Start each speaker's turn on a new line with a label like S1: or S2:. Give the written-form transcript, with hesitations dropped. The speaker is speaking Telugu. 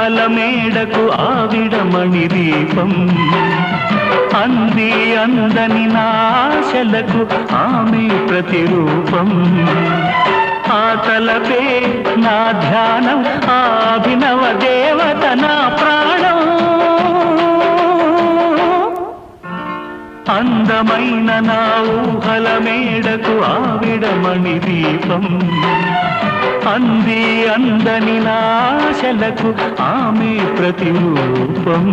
S1: ఊహల మేడకు ఆవిడమణి దీపం అంది అందని నాశలకు ఆమె ప్రతిరూపం ఆ తలపే నా ధ్యానం ఆ అభినవ దేవత నా ప్రాణం అందమైన నా ఊహల మేడకు ఆవిడమణి దీపం అంది అందని నాశలకు ఆమె ప్రతిరూపం